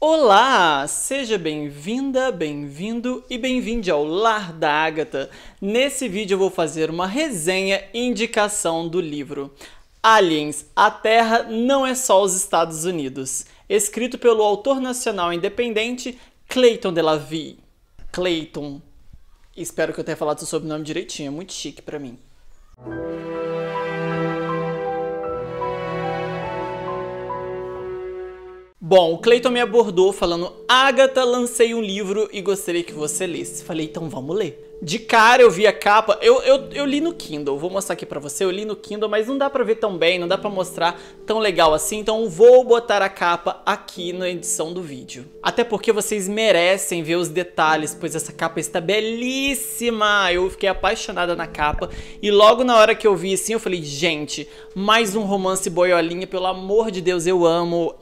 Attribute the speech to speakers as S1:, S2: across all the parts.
S1: Olá! Seja bem-vinda, bem-vindo e bem-vinde ao Lar da Agatha. Nesse vídeo eu vou fazer uma resenha e indicação do livro Aliens, a Terra não é só os Estados Unidos, escrito pelo autor nacional independente Clayton Delavie. Clayton, espero que eu tenha falado seu sobrenome direitinho, é muito chique pra mim. Bom, o Clayton me abordou falando: Agatha, lancei um livro e gostaria que você lesse. Falei, então vamos ler. De cara eu vi a capa, eu li no Kindle, vou mostrar aqui pra você, eu li no Kindle, mas não dá pra ver tão bem, não dá pra mostrar tão legal assim, então vou botar a capa aqui na edição do vídeo. Até porque vocês merecem ver os detalhes, pois essa capa está belíssima, eu fiquei apaixonada na capa, e logo na hora que eu vi assim, eu falei, gente, mais um romance boiolinha, pelo amor de Deus, eu amo.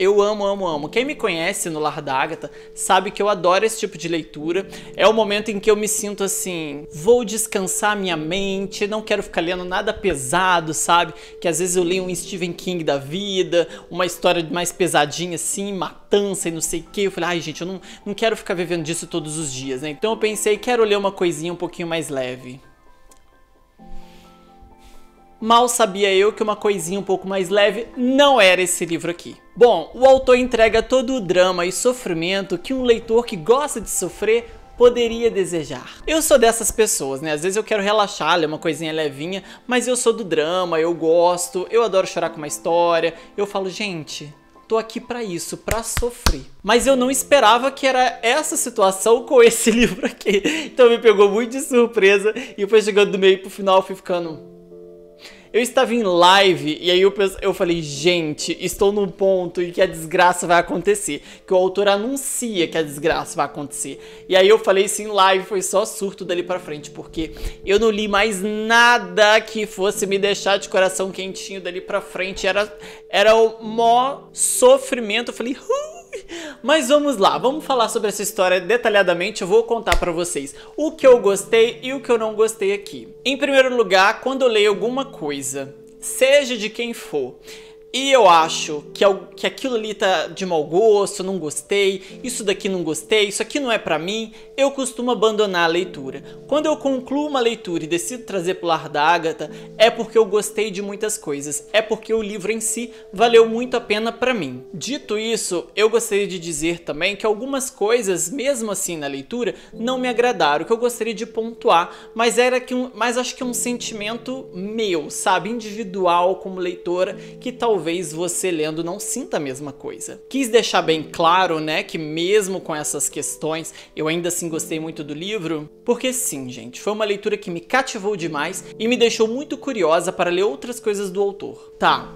S1: Quem me conhece no Lar da Agatha sabe que eu adoro esse tipo de leitura, é o momento em que eu me sinto assim, vou descansar minha mente, não quero ficar lendo nada pesado, sabe? Que às vezes eu leio um Stephen King da vida, uma história mais pesadinha assim, matança e não sei o que. Eu falei, ai gente, eu não quero ficar vivendo disso todos os dias, né? Então eu pensei, quero ler uma coisinha um pouquinho mais leve. Mal sabia eu que uma coisinha um pouco mais leve não era esse livro aqui. Bom, o autor entrega todo o drama e sofrimento que um leitor que gosta de sofrer poderia desejar. Eu sou dessas pessoas, né? Às vezes eu quero relaxar, ler uma coisinha levinha, mas eu sou do drama, eu gosto, eu adoro chorar com uma história. Eu falo, gente, tô aqui pra isso, pra sofrer. Mas eu não esperava que era essa situação com esse livro aqui. Então me pegou muito de surpresa e foi chegando do meio pro final, eu fui ficando... Eu estava em live e aí eu falei, gente, estou num ponto em que a desgraça vai acontecer. Que o autor anuncia que a desgraça vai acontecer. E aí eu falei isso em live, foi só surto dali pra frente. Porque eu não li mais nada que fosse me deixar de coração quentinho dali pra frente. Era o maior sofrimento. Eu falei, mas vamos lá, vamos falar sobre essa história detalhadamente. Eu vou contar pra vocês o que eu gostei e o que eu não gostei aqui. Em primeiro lugar, quando eu leio alguma coisa, seja de quem for, e eu acho que aquilo ali tá de mau gosto, não gostei, isso daqui não gostei, isso aqui não é pra mim, eu costumo abandonar a leitura. Quando eu concluo uma leitura e decido trazer pro Lar da Agatha, é porque eu gostei de muitas coisas, é porque o livro em si valeu muito a pena pra mim. Dito isso, eu gostaria de dizer também que algumas coisas, mesmo assim na leitura, não me agradaram, que eu gostaria de pontuar, mas acho que é um sentimento meu, sabe, individual como leitora, que talvez você lendo não sinta a mesma coisa. Quis deixar bem claro, né, que mesmo com essas questões, eu ainda assim gostei muito do livro, porque sim, gente, foi uma leitura que me cativou demais e me deixou muito curiosa para ler outras coisas do autor. Tá,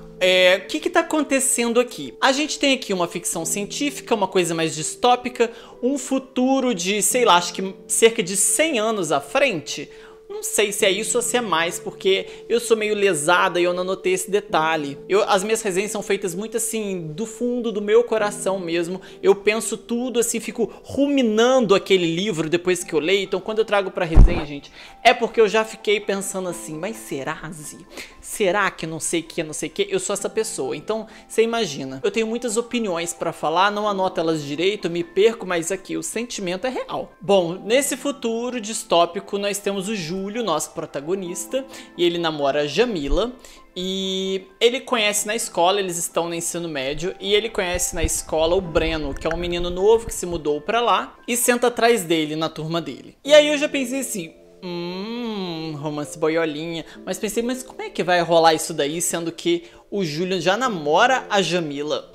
S1: o que tá acontecendo aqui? A gente tem aqui uma ficção científica, uma coisa mais distópica, um futuro de, sei lá, acho que cerca de 100 anos à frente. Não sei se é isso ou se é mais, porque eu sou meio lesada e eu não notei esse detalhe. As minhas resenhas são feitas muito assim, do fundo do meu coração mesmo. Eu penso tudo assim, fico ruminando aquele livro depois que eu leio. Então quando eu trago pra resenha, gente, é porque eu já fiquei pensando assim, mas será, Zi? Será que não sei o que, não sei o que? Eu sou essa pessoa. Então, você imagina, eu tenho muitas opiniões pra falar, não anoto elas direito, me perco, mas aqui o sentimento é real. Bom, nesse futuro distópico nós temos o Júlio, nosso protagonista, e ele namora a Jamila, e ele conhece na escola, eles estão no ensino médio, e ele conhece na escola o Breno, que é um menino novo que se mudou pra lá, e senta atrás dele, na turma dele. E aí eu já pensei assim, romance boiolinha, mas pensei, mas como é que vai rolar isso daí, sendo que o Júlio já namora a Jamila?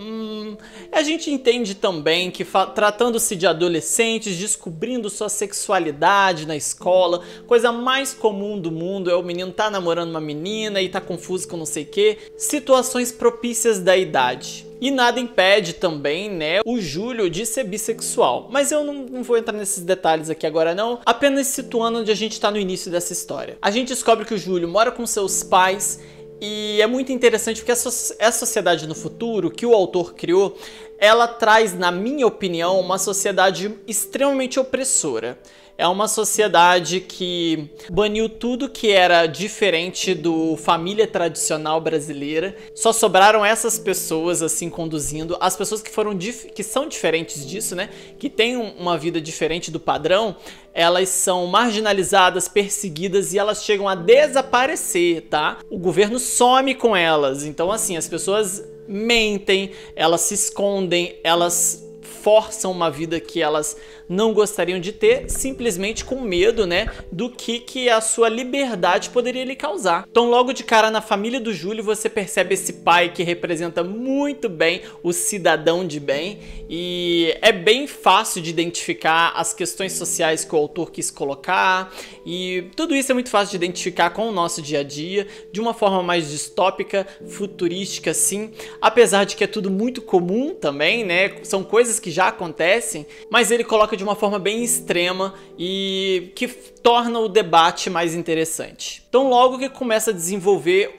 S1: A gente entende também que tratando-se de adolescentes, descobrindo sua sexualidade na escola, coisa mais comum do mundo é o menino tá namorando uma menina e tá confuso com não sei o que, situações propícias da idade. E nada impede também, né, o Júlio de ser bissexual. Mas eu não vou entrar nesses detalhes aqui agora não, apenas situando onde a gente tá no início dessa história. A gente descobre que o Júlio mora com seus pais, e é muito interessante porque essa sociedade no futuro que o autor criou, ela traz, na minha opinião, uma sociedade extremamente opressora. É uma sociedade que baniu tudo que era diferente do família tradicional brasileira. Só sobraram essas pessoas assim conduzindo. As pessoas que são diferentes disso, né? Que têm uma vida diferente do padrão, elas são marginalizadas, perseguidas e elas chegam a desaparecer, tá? O governo some com elas. Então, assim, as pessoas mentem, elas se escondem, elas forçam uma vida que elas não gostariam de ter, simplesmente com medo, né, do que a sua liberdade poderia lhe causar. Então, logo de cara, na família do Júlio, você percebe esse pai que representa muito bem o cidadão de bem, e é bem fácil de identificar as questões sociais que o autor quis colocar, e tudo isso é muito fácil de identificar com o nosso dia a dia, de uma forma mais distópica, futurística, assim, apesar de que é tudo muito comum também, né, são coisas que já acontecem, mas ele coloca de uma forma bem extrema e que torna o debate mais interessante. Então, logo que começa a desenvolver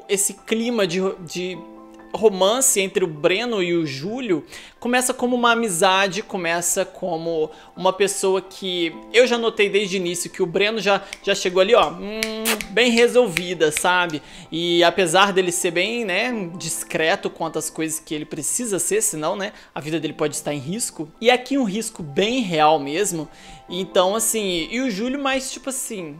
S1: esse clima de romance entre o Breno e o Júlio, começa como uma amizade, começa como uma pessoa que eu já notei desde o início que o Breno já chegou ali, ó, bem resolvida, sabe? E apesar dele ser bem, né, discreto quanto às coisas que ele precisa ser, senão, né, a vida dele pode estar em risco. E aqui um risco bem real mesmo. Então, assim, e o Júlio mais tipo assim,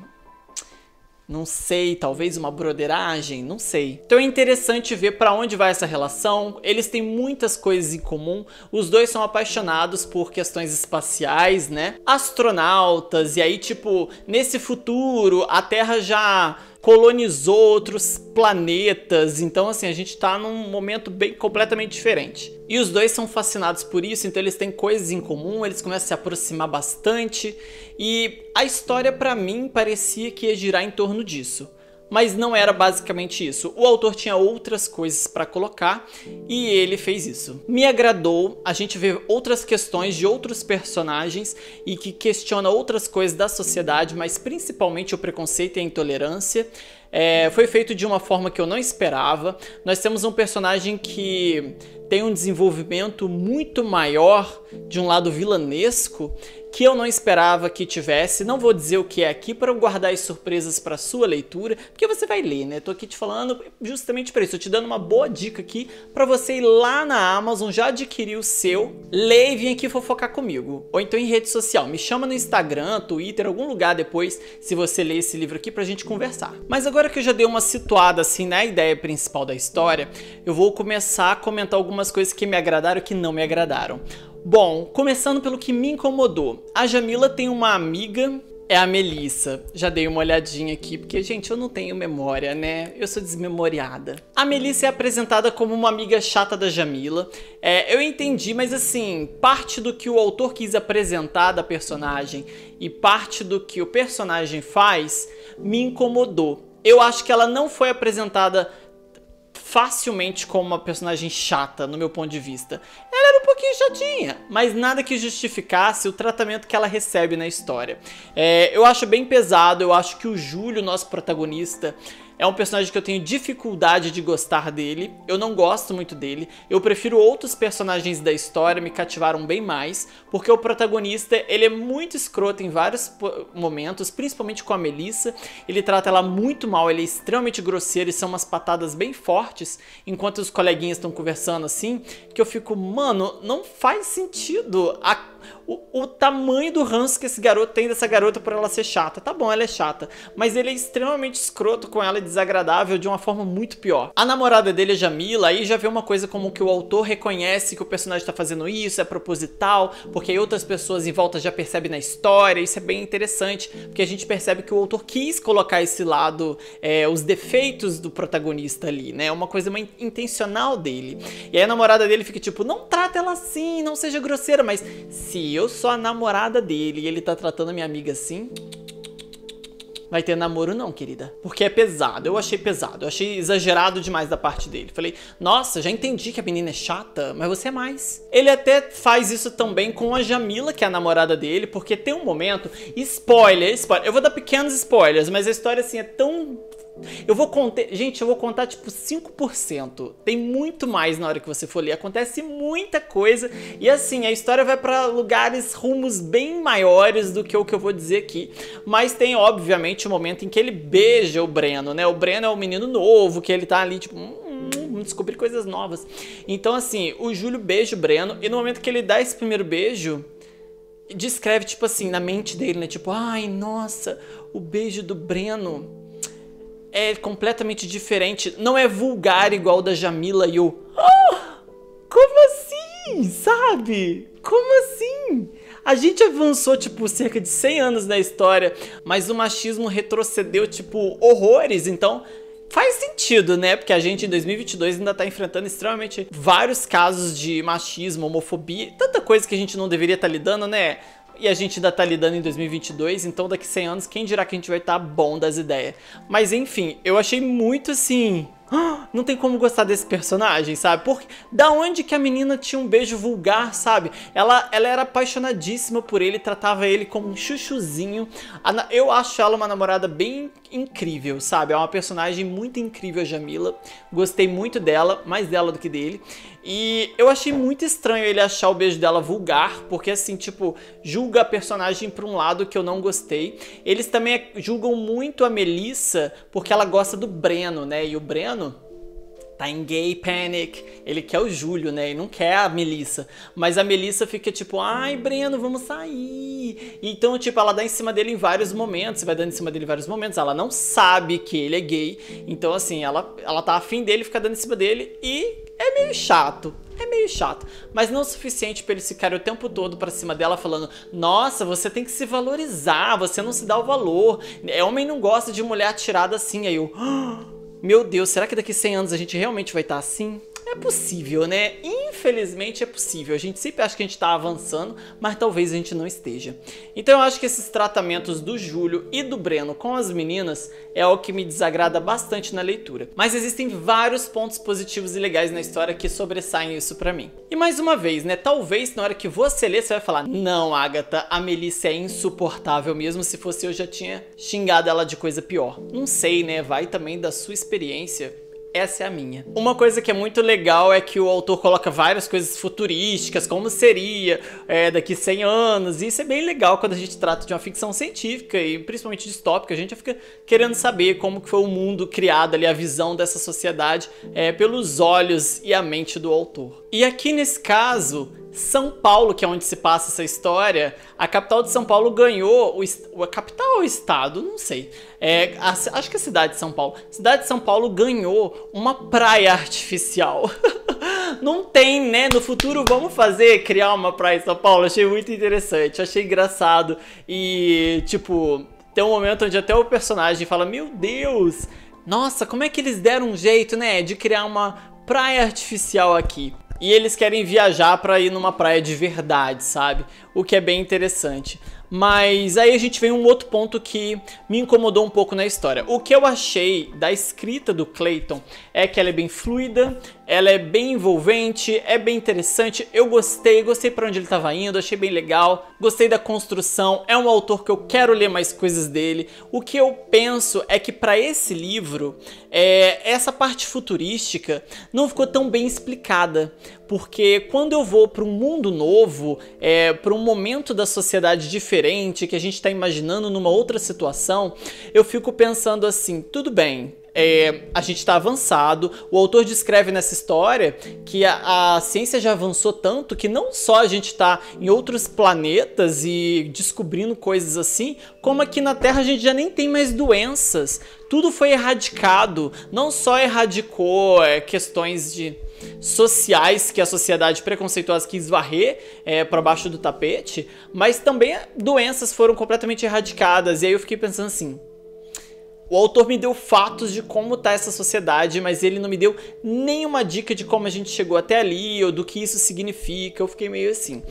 S1: não sei, talvez uma broderagem, não sei. Então é interessante ver pra onde vai essa relação. Eles têm muitas coisas em comum. Os dois são apaixonados por questões espaciais, né? Astronautas, e aí, tipo, nesse futuro, a Terra já colonizou outros planetas, então assim, a gente tá num momento bem completamente diferente. E os dois são fascinados por isso, então eles têm coisas em comum, eles começam a se aproximar bastante, e a história pra mim parecia que ia girar em torno disso. Mas não era basicamente isso. O autor tinha outras coisas para colocar e ele fez isso. Me agradou a gente ver outras questões de outros personagens e que questiona outras coisas da sociedade, mas principalmente o preconceito e a intolerância. Foi feito de uma forma que eu não esperava. Nós temos um personagem que tem um desenvolvimento muito maior de um lado vilanesco que eu não esperava que tivesse. Não vou dizer o que é aqui para eu guardar as surpresas para sua leitura, porque você vai ler, né? Tô aqui te falando justamente para isso, tô te dando uma boa dica aqui para você ir lá na Amazon, já adquirir o seu, ler e vir aqui fofocar comigo. Ou então em rede social, me chama no Instagram, Twitter, algum lugar depois, se você ler esse livro aqui pra gente conversar. Mas agora que eu já dei uma situada assim na ideia principal da história, eu vou começar a comentar algumas coisas que me agradaram e que não me agradaram. Bom, começando pelo que me incomodou. A Jamila tem uma amiga, é a Melissa. Já dei uma olhadinha aqui, porque, gente, eu não tenho memória, né? Eu sou desmemoriada. A Melissa é apresentada como uma amiga chata da Jamila. Eu entendi, mas assim, parte do que o autor quis apresentar da personagem e parte do que o personagem faz me incomodou. Eu acho que ela não foi apresentada facilmente como uma personagem chata, no meu ponto de vista. Ela era um pouquinho chatinha, mas nada que justificasse o tratamento que ela recebe na história. Eu acho bem pesado, eu acho que o Júlio, nosso protagonista, é um personagem que eu tenho dificuldade de gostar dele, eu não gosto muito dele, eu prefiro outros personagens da história, me cativaram bem mais, porque o protagonista, ele é muito escroto em vários momentos, principalmente com a Melissa, ele trata ela muito mal, ele é extremamente grosseiro e são umas patadas bem fortes, enquanto os coleguinhas estão conversando assim, que eu fico, mano, não faz sentido o tamanho do ranço que esse garoto tem dessa garota por ela ser chata. Tá bom, ela é chata, mas ele é extremamente escroto com ela e desagradável de uma forma muito pior. A namorada dele, a Jamila, aí já vê uma coisa como que o autor reconhece que o personagem tá fazendo isso, é proposital, porque aí outras pessoas em volta já percebem na história. Isso é bem interessante, porque a gente percebe que o autor quis colocar esse lado, os defeitos do protagonista ali, né? É uma coisa intencional dele. E aí a namorada dele fica tipo, não trata ela assim, não seja grosseira, mas se eu sou a namorada dele e ele tá tratando a minha amiga assim, vai ter namoro não, querida. Porque é pesado, eu achei exagerado demais da parte dele. Falei, nossa, já entendi que a menina é chata, mas você é mais. Ele até faz isso também com a Jamila, que é a namorada dele, porque tem um momento, spoiler, eu vou dar pequenos spoilers, mas a história assim é tão Eu vou contar, gente, eu vou contar tipo 5%. Tem muito mais na hora que você for ler. Acontece muita coisa e assim, a história vai pra lugares, rumos bem maiores do que o que eu vou dizer aqui. Mas tem, obviamente, o momento em que ele beija o Breno, né? O Breno é um menino novo, que ele tá ali tipo, vamos descobrir coisas novas. Então assim, o Júlio beija o Breno e no momento que ele dá esse primeiro beijo, descreve tipo assim, na mente dele, né? Tipo, ai, nossa, o beijo do Breno é completamente diferente, não é vulgar igual o da Jamila e eu... como assim? Sabe? Como assim? A gente avançou, tipo, cerca de 100 anos na história, mas o machismo retrocedeu, tipo, horrores, então... faz sentido, né? Porque a gente em 2022 ainda tá enfrentando extremamente vários casos de machismo, homofobia, tanta coisa que a gente não deveria estar lidando, né? E a gente ainda tá lidando em 2022, então daqui 100 anos, quem dirá que a gente vai estar bom das ideias. Mas enfim, eu achei muito assim... não tem como gostar desse personagem, sabe? Porque da onde que a menina tinha um beijo vulgar, sabe? Ela era apaixonadíssima por ele, tratava ele como um chuchuzinho. Eu acho ela uma namorada bem incrível, sabe? É uma personagem muito incrível, a Jamila. Gostei muito dela, mais dela do que dele. E eu achei muito estranho ele achar o beijo dela vulgar, porque assim, tipo, julga a personagem pra um lado que eu não gostei. Eles também julgam muito a Melissa, porque ela gosta do Breno, né? E o Breno tá em gay panic, ele quer o Júlio, né, e não quer a Melissa, mas a Melissa fica tipo, ai Breno, vamos sair, então tipo, ela dá em cima dele em vários momentos, vai dando em cima dele em vários momentos, ela não sabe que ele é gay, então assim, ela tá afim dele, fica dando em cima dele e é meio chato, mas não o suficiente pra eles ficarem o tempo todo pra cima dela falando, nossa, você tem que se valorizar, você não se dá o valor, homem não gosta de mulher atirada assim, aí eu... meu Deus, será que daqui 100 anos a gente realmente vai estar assim? É possível, né? Infelizmente é possível. A gente sempre acha que a gente tá avançando, mas talvez a gente não esteja. Então eu acho que esses tratamentos do Júlio e do Breno com as meninas é o que me desagrada bastante na leitura. Mas existem vários pontos positivos e legais na história que sobressaem isso pra mim. E mais uma vez, né? Talvez na hora que você ler, você vai falar, não, Agatha, a Melissa é insuportável mesmo. Se fosse eu já tinha xingado ela de coisa pior. Não sei, né? Vai também da sua experiência. Essa é a minha. Uma coisa que é muito legal é que o autor coloca várias coisas futurísticas, como seria daqui 100 anos, e isso é bem legal quando a gente trata de uma ficção científica e principalmente distópica, a gente fica querendo saber como que foi o mundo criado ali, a visão dessa sociedade pelos olhos e a mente do autor. E aqui nesse caso, São Paulo, que é onde se passa essa história, a capital de São Paulo ganhou, a capital ou o estado, não sei, acho que é a cidade de São Paulo. A cidade de São Paulo ganhou uma praia artificial. Não tem, né? No futuro vamos criar uma praia em São Paulo. Achei muito interessante, achei engraçado. E, tipo, tem um momento onde até o personagem fala, meu Deus, nossa, como é que eles deram um jeito, né, de criar uma praia artificial aqui? E eles querem viajar pra ir numa praia de verdade, sabe? O que é bem interessante. Mas aí a gente vem um outro ponto que me incomodou um pouco na história. O que eu achei da escrita do Clayton é que ela é bem fluida, ela é bem envolvente, é bem interessante. Eu gostei pra onde ele estava indo, achei bem legal. Gostei da construção, é um autor que eu quero ler mais coisas dele. O que eu penso é que para esse livro, essa parte futurística não ficou tão bem explicada. Porque quando eu vou para um mundo novo, para um momento da sociedade diferente, que a gente está imaginando numa outra situação, eu fico pensando assim, tudo bem, a gente está avançado, o autor descreve nessa história que a ciência já avançou tanto que não só a gente está em outros planetas e descobrindo coisas assim, como aqui na Terra a gente já nem tem mais doenças, tudo foi erradicado, não só erradicou questões sociais que a sociedade preconceituosa quis varrer para baixo do tapete, mas também doenças foram completamente erradicadas. E aí eu fiquei pensando assim, o autor me deu fatos de como tá essa sociedade, mas ele não me deu nenhuma dica de como a gente chegou até ali, ou do que isso significa. Eu fiquei meio assim.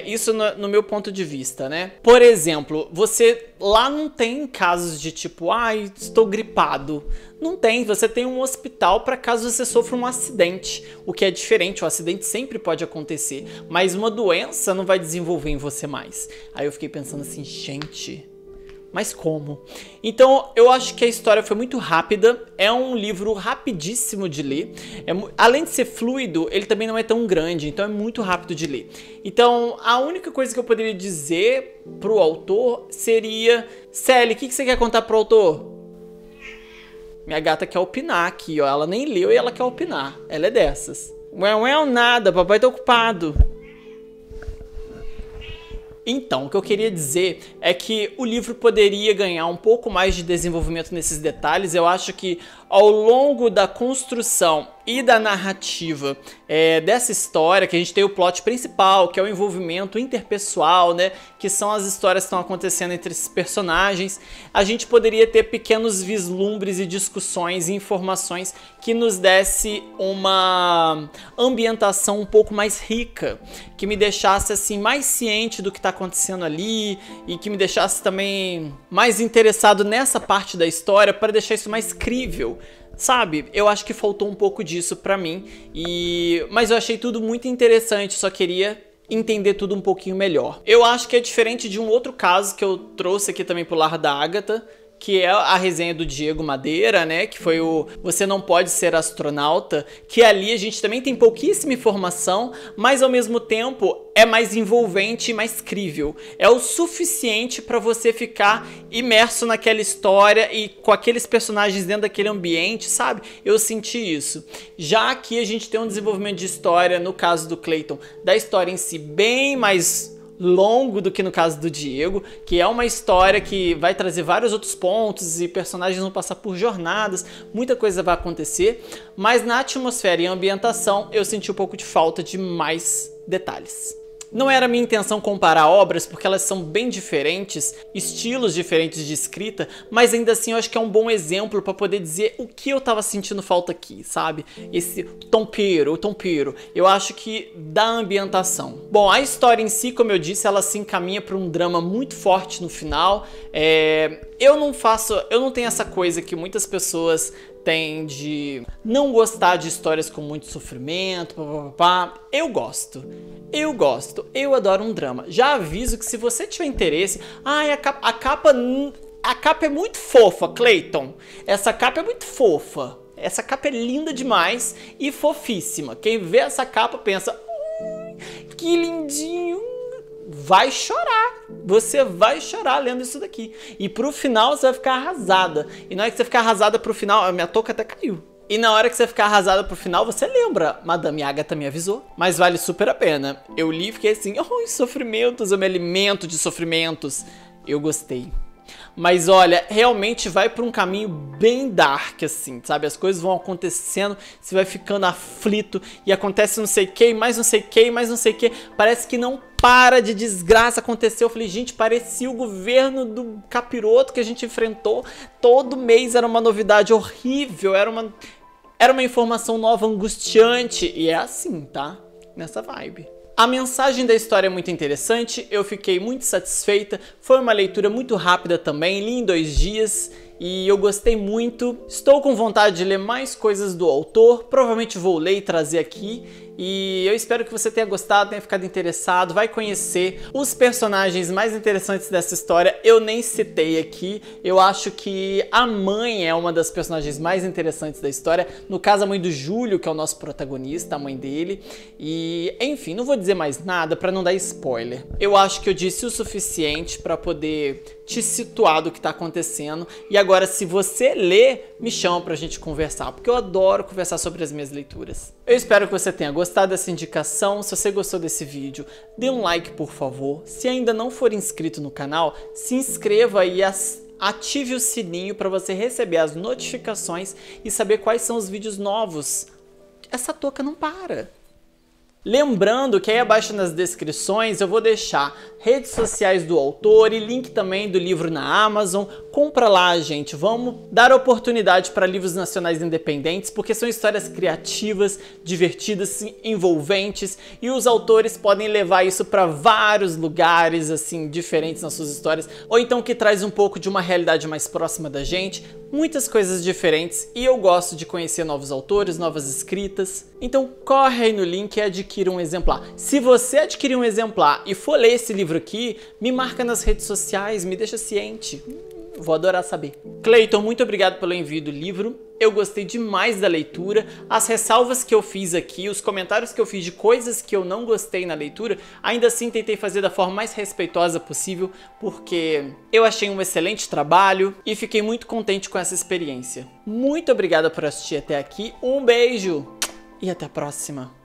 S1: Isso no meu ponto de vista, né? Por exemplo, você lá não tem casos de tipo, ai, estou gripado. Não tem, você tem um hospital para caso você sofra um acidente, o que é diferente, o acidente sempre pode acontecer, mas uma doença não vai desenvolver em você mais. Aí eu fiquei pensando assim, gente, Mas como? Então, eu acho que a história foi muito rápida, é um livro rapidíssimo de ler. Além de ser fluido, ele também não é tão grande, então é muito rápido de ler. Então, a única coisa que eu poderia dizer pro autor seria: Sally, o que você quer contar pro autor? Minha gata quer opinar aqui, ó. Ela nem leu e ela quer opinar. Ela é dessas. Well, nada, papai tá ocupado. Então, o que eu queria dizer é que o livro poderia ganhar um pouco mais de desenvolvimento nesses detalhes. Eu acho que ao longo da construção e da narrativa dessa história, que a gente tem o plot principal, que é o envolvimento interpessoal, né, que são as histórias que estão acontecendo entre esses personagens, a gente poderia ter pequenos vislumbres e discussões e informações que nos desse uma ambientação um pouco mais rica, que me deixasse assim mais ciente do que está acontecendo ali e que me deixasse também mais interessado nessa parte da história para deixar isso mais crível. Sabe, eu acho que faltou um pouco disso pra mim, mas eu achei tudo muito interessante, só queria entender tudo um pouquinho melhor. Eu acho que é diferente de um outro caso que eu trouxe aqui também pro Lar da Agatha, que é a resenha do Diego Madeira, né, que foi o Você Não Pode Ser Astronauta, que ali a gente também tem pouquíssima informação, mas ao mesmo tempo é mais envolvente e mais crível. É o suficiente para você ficar imerso naquela história e com aqueles personagens dentro daquele ambiente, sabe? Eu senti isso. Já aqui a gente tem um desenvolvimento de história, no caso do Clayton, da história em si bem mais longo do que no caso do Diego, que é uma história que vai trazer vários outros pontos e personagens vão passar por jornadas, muita coisa vai acontecer, mas na atmosfera e ambientação eu senti um pouco de falta de mais detalhes. Não era minha intenção comparar obras, porque elas são bem diferentes, estilos diferentes de escrita, mas ainda assim eu acho que é um bom exemplo para poder dizer o que eu tava sentindo falta aqui, sabe? Esse o tompeiro, eu acho que da ambientação. Bom, a história em si, como eu disse, ela se encaminha para um drama muito forte no final. Eu não tenho essa coisa que muitas pessoas tem de não gostar de histórias com muito sofrimento, papapá. Eu gosto, eu adoro um drama. Já aviso que se você tiver interesse, a capa é muito fofa, Clayton. Essa capa é muito fofa. Essa capa é linda demais e fofíssima. Quem vê essa capa pensa, que lindinho. Vai chorar, você vai chorar lendo isso daqui. E pro final você vai ficar arrasada. E na hora que você ficar arrasada pro final, a minha touca até caiu. E na hora que você ficar arrasada pro final, você lembra, Madame Agatha me avisou. Mas vale super a pena. Eu li e fiquei assim, oh, sofrimentos, eu me alimento de sofrimentos. Eu gostei. Mas olha, realmente vai para um caminho bem dark, assim, sabe? As coisas vão acontecendo, você vai ficando aflito e acontece não sei o que, mais não sei o que, mais não sei o que. Parece que não para de desgraça acontecer. Eu falei, gente, parecia o governo do capiroto que a gente enfrentou. Todo mês era uma novidade horrível, era uma informação nova, angustiante. E é assim, tá? Nessa vibe. A mensagem da história é muito interessante, eu fiquei muito satisfeita, foi uma leitura muito rápida também, li em 2 dias e eu gostei muito. Estou com vontade de ler mais coisas do autor, provavelmente vou ler e trazer aqui. E eu espero que você tenha gostado, tenha ficado interessado, vai conhecer os personagens mais interessantes dessa história. Eu nem citei aqui, eu acho que a mãe é uma das personagens mais interessantes da história. No caso, a mãe do Júlio, que é o nosso protagonista, a mãe dele. E, enfim, não vou dizer mais nada para não dar spoiler. Eu acho que eu disse o suficiente para poder te situar do que tá acontecendo. E agora, se você ler, me chama pra gente conversar, porque eu adoro conversar sobre as minhas leituras. Eu espero que você tenha gostado dessa indicação. Se você gostou desse vídeo, dê um like, por favor. Se ainda não for inscrito no canal, se inscreva e ative o sininho para você receber as notificações e saber quais são os vídeos novos. Essa touca não para. Lembrando que aí abaixo nas descrições eu vou deixar redes sociais do autor e link também do livro na Amazon. Compra lá, gente. Vamos dar oportunidade para livros nacionais independentes, porque são histórias criativas, divertidas, envolventes, e os autores podem levar isso para vários lugares assim diferentes nas suas histórias, ou então que traz um pouco de uma realidade mais próxima da gente, muitas coisas diferentes, e eu gosto de conhecer novos autores, novas escritas. Então corre aí no link e adquira um exemplar. Se você adquirir um exemplar e for ler esse livro aqui, me marca nas redes sociais, me deixa ciente. Vou adorar saber. Cleiton, muito obrigado pelo envio do livro. Eu gostei demais da leitura. As ressalvas que eu fiz aqui, os comentários que eu fiz de coisas que eu não gostei na leitura, ainda assim tentei fazer da forma mais respeitosa possível, porque eu achei um excelente trabalho e fiquei muito contente com essa experiência. Muito obrigado por assistir até aqui. Um beijo e até a próxima.